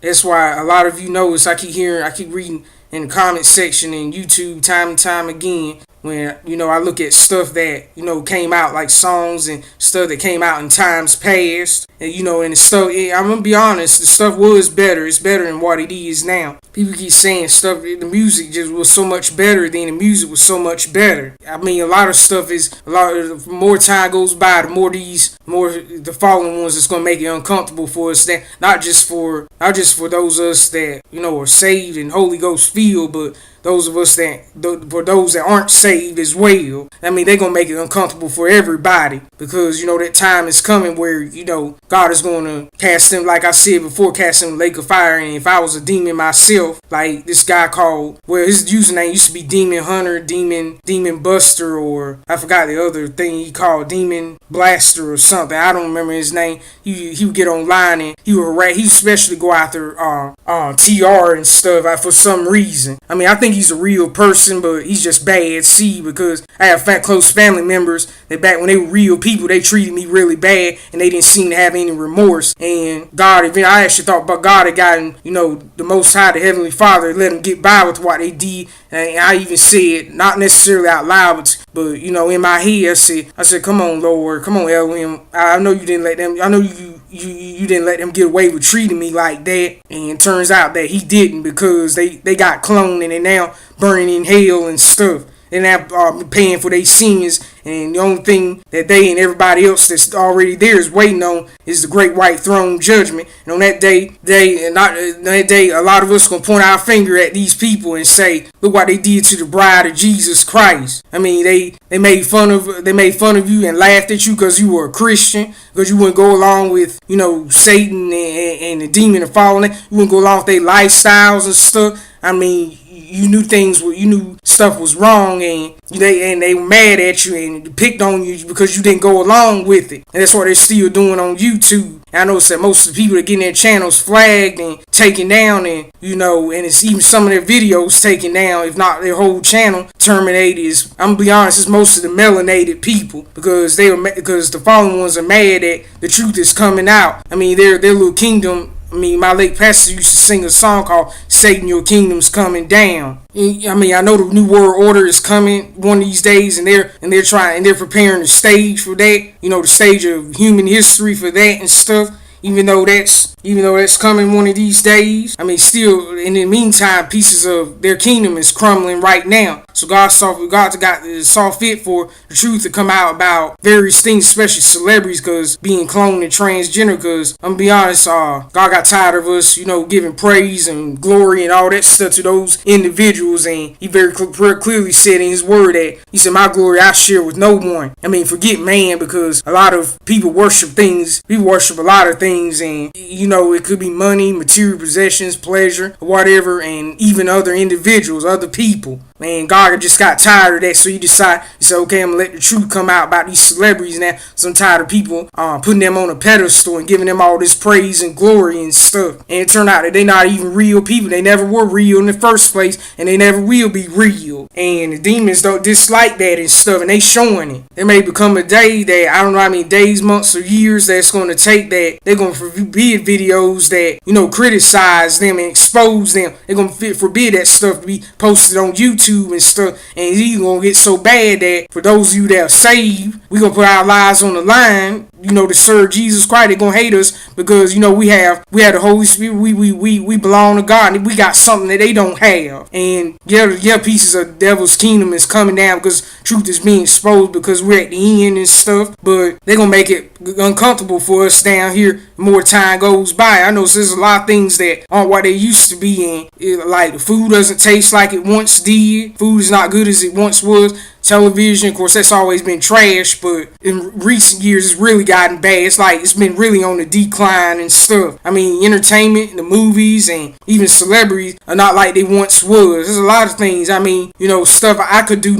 That's why a lot of you notice I keep reading in the comment section in YouTube time and time again when I look at stuff that came out, like songs and stuff that came out in times past, and and the stuff. I'm gonna be honest, the stuff was better. It's better than what it is now. People keep saying stuff. The music just was so much better. Then the music was so much better. I mean, a lot of stuff is a lot. The more time goes by, the more the following ones is gonna make it uncomfortable for us. That not just for those of us that are saved and Holy Ghost filled, but those of us for those that aren't saved as well. I mean, they're gonna make it uncomfortable for everybody because that time is coming where God is gonna cast them, like I said before, cast them in the lake of fire. And if I was a demon myself, like this guy called, well, his username used to be Demon Hunter, Demon Buster, or I forgot the other thing he called, Demon Blaster or something. I don't remember his name. He would get online and he would especially go after TR and stuff for some reason. I mean, I think he's a real person, but he's just bad. See, because I have close family members that back when they were real people, they treated me really bad, and they didn't seem to have any remorse. And I actually thought about God had gotten, the Most High, the Heavenly Father, let them get by with what they did. And I even said, not necessarily out loud, but in my head, I said, come on, Lord, come on, Elohim. I know you didn't let them. I know you didn't let them get away with treating me like that. And it turns out that he didn't, because they got cloned and they now burning in hell and stuff. They're not paying for their sins, and the only thing that they and everybody else that's already there is waiting on is the great white throne judgment. And on that day, a lot of us gonna point our finger at these people and say, "Look what they did to the bride of Jesus Christ." I mean, they made fun of you and laughed at you because you were a Christian, because you wouldn't go along with Satan and the demon and falling. You wouldn't go along with their lifestyles and stuff. I mean, you knew stuff was wrong, and they were mad at you and picked on you because you didn't go along with it. And that's what they're still doing on YouTube. And I noticed that most of the people are getting their channels flagged and taken down, and and it's even some of their videos taken down, if not their whole channel terminated. I'm gonna be honest, it's most of the melanated people, because the fallen ones are mad that the truth is coming out. I mean, their little kingdom. I mean, my late pastor used to sing a song called "Satan, Your Kingdom's Coming Down." I mean, I know the New World Order is coming one of these days, and they're preparing the stage for that. The stage of human history for that and stuff. Even though that's coming one of these days, I mean, still in the meantime, pieces of their kingdom is crumbling right now. So God saw fit for the truth to come out about various things, especially celebrities, because being cloned and transgender. Because I'm gonna be honest, God got tired of us, giving praise and glory and all that stuff to those individuals, and He very clearly said in His Word that He said, "My glory I share with no one." I mean, forget man, because a lot of people worship things. People worship a lot of things, and it could be money, material possessions, pleasure, whatever, and even other individuals, other people. Man, God just got tired of that, so He said, okay, I'm gonna let the truth come out about these celebrities now. So I'm tired of people putting them on a pedestal and giving them all this praise and glory and stuff. And it turned out that they're not even real people. They never were real in the first place, and they never will be real. And the demons don't dislike that and stuff, and they showing it. There may become a day that, I don't know how many days, months, or years that's going to take, that they're going to forbid videos that criticize them and expose them. They're going to forbid that stuff to be posted on YouTube and stuff, and it's gonna get so bad that for those of you that are saved, we're gonna put our lives on the line, to serve Jesus Christ. They're gonna hate us because we have the Holy Spirit. We belong to God, and we got something that they don't have. And pieces of the devil's kingdom is coming down because truth is being exposed, because we're at the end and stuff. But they're gonna make it uncomfortable for us down here the more time goes by. I know there's a lot of things that aren't what they used to be, like the food doesn't taste like it once did. Food is not good as it once was. Television, of course, that's always been trash, but in recent years it's really gotten bad. It's been really on the decline and stuff. I mean, entertainment, the movies, and even celebrities are not like they once was. There's a lot of things, I mean, stuff I could do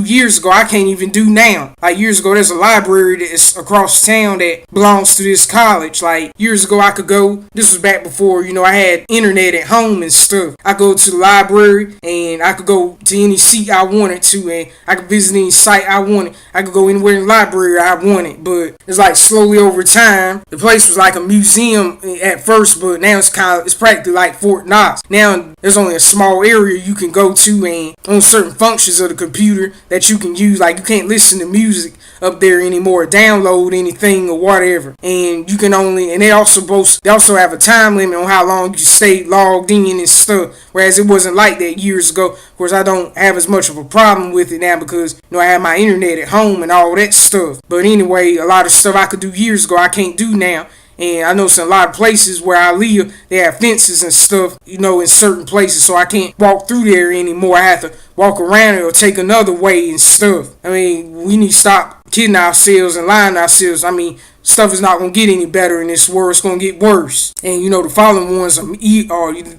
years ago, I can't even do now. Like years ago, there's a library that's across town that belongs to this college. Like years ago, I could go, this was back before, I had internet at home and stuff. I go to the library and I could go to any seat I wanted to, and I could could visit any site I wanted. I could go anywhere in the library I wanted. But it's like slowly over time, the place was like a museum at first, but now it's practically like Fort Knox. Now there's only a small area you can go to, and on certain functions of the computer that you can use, like you can't listen to music up there anymore, download anything or whatever. And you can only, and they also have a time limit on how long you stay logged in and stuff. Whereas it wasn't like that years ago. Of course, I don't have as much of a problem with it now because I have my internet at home and all that stuff. But anyway, a lot of stuff I could do years ago I can't do now. And I know a lot of places where I live, they have fences and stuff, in certain places, so I can't walk through there anymore. I have to walk around it or take another way and stuff. I mean, we need to stop kidding ourselves and lying to ourselves. I mean, stuff is not going to get any better in this world. It's going to get worse. And, the fallen ones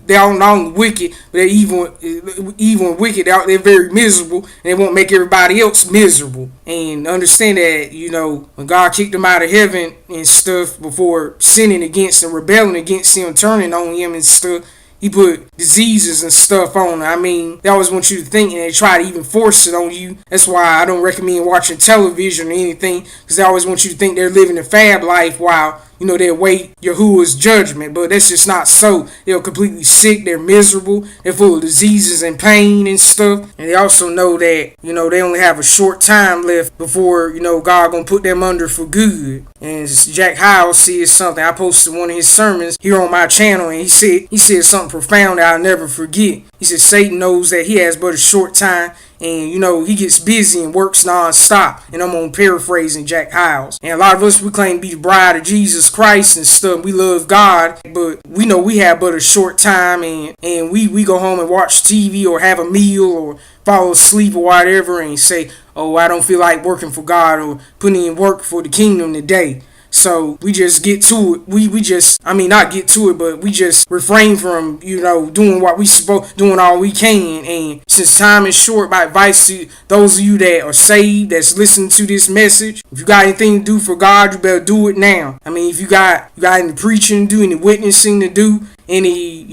they're not only wicked, but they're evil and wicked. They're very miserable, and they won't make everybody else miserable. And understand that, when God kicked them out of heaven and stuff before sinning against and rebelling against him, turning on him and stuff, he put diseases and stuff on. I mean, they always want you to think, and they try to even force it on you. That's why I don't recommend watching television or anything, because they always want you to think they're living a fab life while they await Yahuwah's judgment. But that's just not so. They're completely sick. They're miserable. They're full of diseases and pain and stuff. And they also know that, they only have a short time left before, God gonna put them under for good. And Jack Hyles said something. I posted one of his sermons here on my channel, and he said something profound that I'll never forget. He said Satan knows that he has but a short time, and he gets busy and works non-stop. And I'm on paraphrasing Jack Hyles. And a lot of us, we claim to be the bride of Jesus Christ and stuff. We love God, but we know we have but a short time, and we go home and watch TV or have a meal or fall asleep or whatever and say, oh, I don't feel like working for God or putting in work for the kingdom today. So we just get to it. We just not get to it, but we just refrain from, doing what we supposed, doing all we can. And since time is short, my advice to those of you that are saved, that's listening to this message, if you got anything to do for God, you better do it now. I mean, if you got any preaching to do, any witnessing to do, any,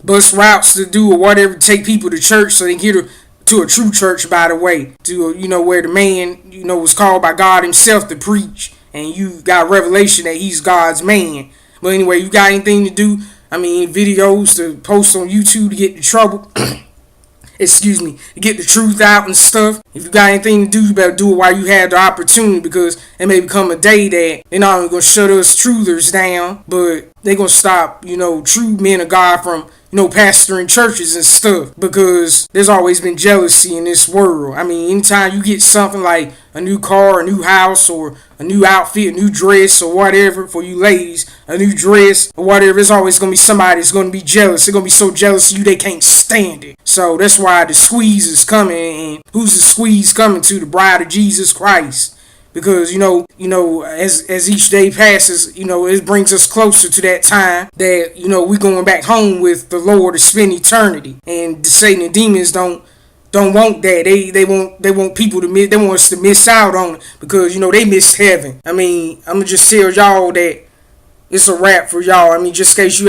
bus routes to do or whatever, take people to church so they can get to a true church, by the way, to, where the man, was called by God himself to preach. And you got revelation that he's God's man. But anyway, you got anything to do? Videos to post on YouTube to get the trouble. To get the truth out and stuff. If you got anything to do, you better do it while you have the opportunity, because it may become a day that they're not only going to shut us truthers down, but they're going to stop, true men of God from, pastoring churches and stuff, because there's always been jealousy in this world. I mean, anytime you get something like a new car, a new house, or a new outfit, a new dress, or whatever, for you ladies, a new dress, or whatever, there's always going to be somebody that's going to be jealous. They're going to be so jealous of you, they can't stand it. So that's why the squeeze is coming. And who's the squeeze coming to? The bride of Jesus Christ. Because, as each day passes, it brings us closer to that time that, we're going back home with the Lord to spend eternity. And the Satan and demons don't want that. They want people to miss. They want us to miss out on it because, they miss heaven. I mean, I'm going to just tell y'all that it's a wrap for y'all. I mean, just in case you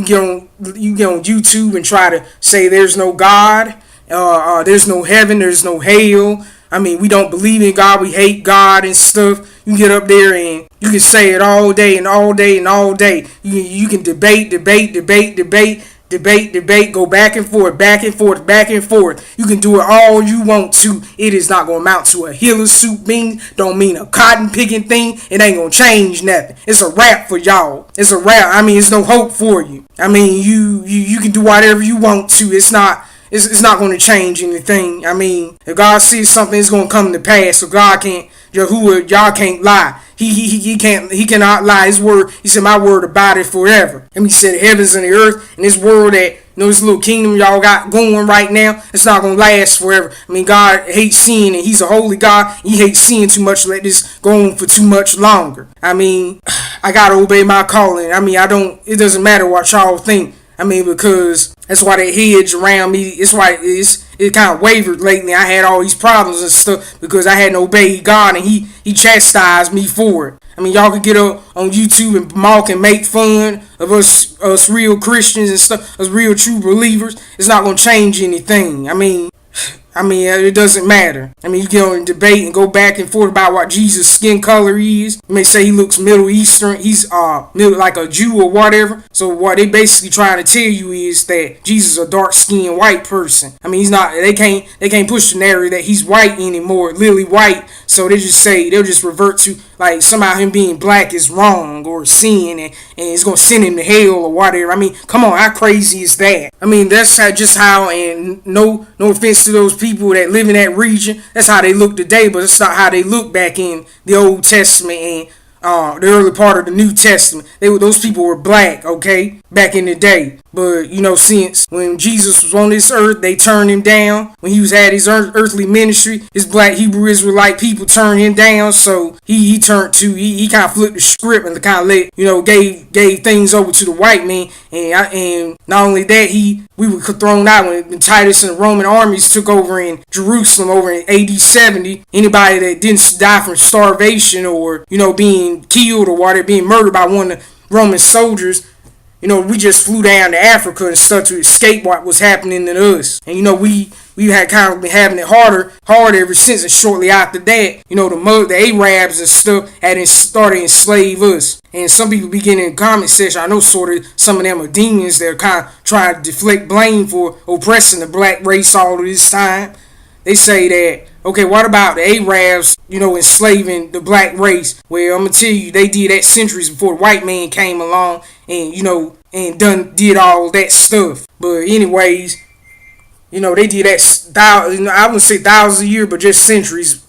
get on YouTube and try to say there's no God, there's no heaven, there's no hell. I mean, we don't believe in God, we hate God and stuff. You can get up there and you can say it all day and all day and all day. You can debate, go back and forth. You can do it all you want to. It is not going to amount to a hill of soup bean. Don't mean a cotton picking thing. It ain't going to change nothing. It's a wrap for y'all. It's a wrap. I mean, it's no hope for you. I mean, you can do whatever you want to. It's not going to change anything. I mean, if God sees something, it's going to come to pass. So God can't, y'all can't lie. He cannot lie. His word, he said, my word about it forever. And he said, the heavens and the earth and this world that, this little kingdom y'all got going right now, it's not going to last forever. I mean, God hates sin, and he's a holy God. He hates sin too much to let this go on for too much longer. I mean, I got to obey my calling. I mean, it doesn't matter what y'all think. I mean, because that's why they hedge around me. It's why it kind of wavered lately. I had all these problems and stuff because I hadn't obeyed God, and he chastised me for it. I mean, y'all could get up on YouTube and mock and make fun of us real Christians and stuff, us real true believers. It's not going to change anything. I mean, I mean, it doesn't matter. I mean, you get on a debate and go back and forth about what Jesus' skin color is. You may say he looks Middle Eastern. He's like a Jew or whatever. So what they basically trying to tell you is that Jesus is a dark-skinned white person. I mean, he's not. They can't push the narrative that he's white anymore, lily white. So they'll just revert to like somehow him being black is wrong or sin and it's gonna send him to hell or whatever. I mean, come on, how crazy is that? I mean, that's how, and no offense to those people that live in that region, that's how they look today, but it's not how they look back in the Old Testament and the early part of the New Testament. Those people were black, okay, back in the day. But since when Jesus was on this earth, they turned him down. When he had his earthly ministry, his black Hebrew Israelite people turned him down. So he kind of flipped the script and kind of gave things over to the white man. And not only that, we were thrown out when Titus and the Roman armies took over in Jerusalem over in AD 70. Anybody that didn't die from starvation or being killed or whatever, being murdered by one of the Roman soldiers, we just flew down to Africa and stuff to escape what was happening to us. And we had kind of been having it hard ever since. And shortly after that, the Arabs and stuff had started to enslave us. And some people begin in the comment section, I know sort of some of them are demons that are kind of trying to deflect blame for oppressing the black race all of this time. They say that, okay, what about the Arabs, enslaving the black race? Well, I'm going to tell you, they did that centuries before the white man came along and, did all that stuff. But anyways, they did that, I wouldn't say thousands of years, but just centuries,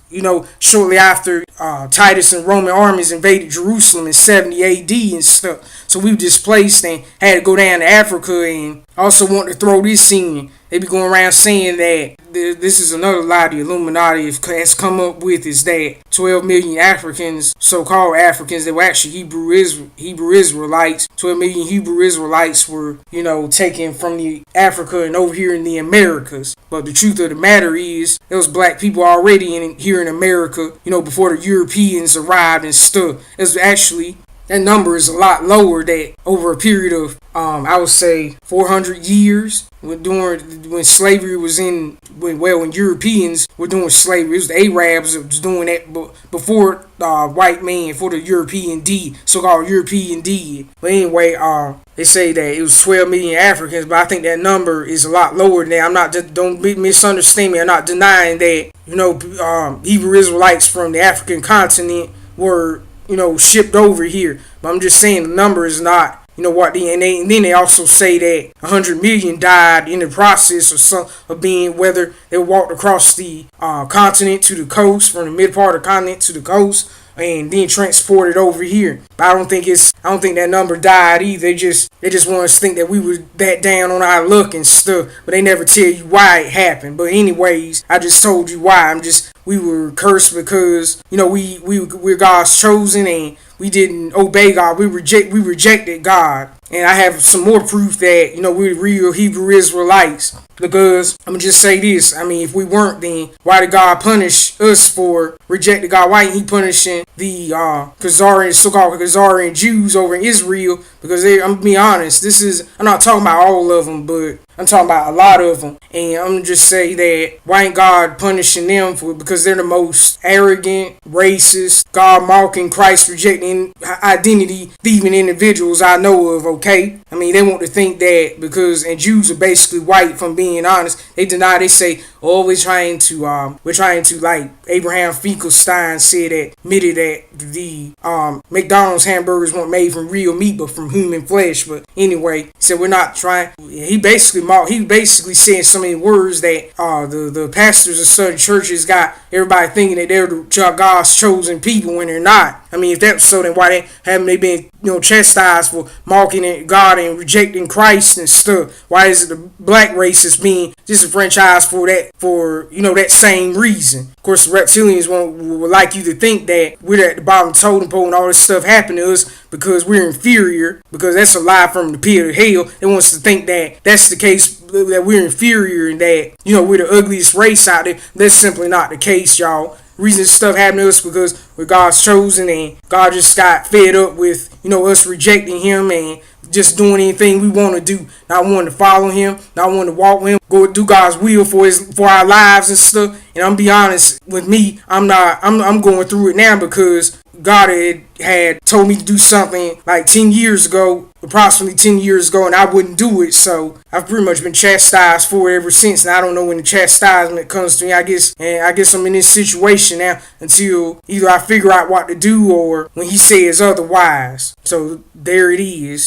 shortly after Titus and Roman armies invaded Jerusalem in 70 AD and stuff. So we were displaced and had to go down to Africa, and also want to throw this in. They be going around saying that this is another lie the Illuminati has come up with, is that 12 million Africans, so-called Africans, they were actually Hebrew Israelites. 12 million Hebrew Israelites were, taken from the Africa and over here in the Americas. But the truth of the matter is, there was black people already here in America, before the Europeans arrived and stuff. That number is a lot lower. That over a period of, I would say, 400 years, when slavery was when Europeans were doing slavery, it was the Arabs that was doing that before white man, for the European did, so-called European did. But anyway, they say that it was 12 million Africans, but I think that number is a lot lower than that. Don't misunderstand me. I'm not denying that, Hebrew Israelites from the African continent were shipped over here. But I'm just saying the number is not, and then they also say that 100 million died in the process of being, whether they walked across the continent to the coast, from the mid part of the continent to the coast, and then transported over here. But I don't think that number died either. They just want us to think that we were that down on our luck and stuff, but they never tell you why it happened. But anyways, I just told you why. We were cursed because we're God's chosen, and we didn't obey God. We rejected God. And I have some more proof that, we're real Hebrew Israelites. Because I'm going to just say this. I mean, if we weren't, then why did God punish us for rejecting God? Why ain't he punishing the so-called Khazarian Jews over in Israel? Because I'm going to be honest, I'm not talking about all of them, but I'm talking about a lot of them. And I'm going to just say that why ain't God punishing them because they're the most arrogant, racist, God-mocking, Christ-rejecting, identity-thieving individuals I know of, okay? I mean, they want to think that and Jews are basically white, from being honest. They deny, they say, we're trying to, like Abraham Finkelstein admitted that the McDonald's hamburgers weren't made from real meat, but from human flesh. But anyway, he said we're not trying. He basically said so many words that the pastors of certain churches got everybody thinking that they're God's chosen people when they're not. I mean, if that's so, then why haven't they been chastised for mocking God and rejecting Christ and stuff? Why is it the black race is being disenfranchised for that same reason? Of course, the reptilians would like you to think that we're at the bottom of the totem pole and all this stuff happened to us because we're inferior, because that's a lie from the pit of hell. They want us to think that that's the case, that we're inferior and that, we're the ugliest race out there. That's simply not the case, y'all. Reason stuff happened to us because we're God's chosen, and God just got fed up with us rejecting him and just doing anything we want to do, not wanting to follow him, not wanting to walk with him, go do God's will for our lives and stuff. And I'm be honest with me, I'm going through it now because God had told me to do something like 10 years ago, approximately 10 years ago, and I wouldn't do it. So I've pretty much been chastised for it ever since. And I don't know when the chastisement comes to me. I guess I'm in this situation now until either I figure out what to do or when he says otherwise. So there it is.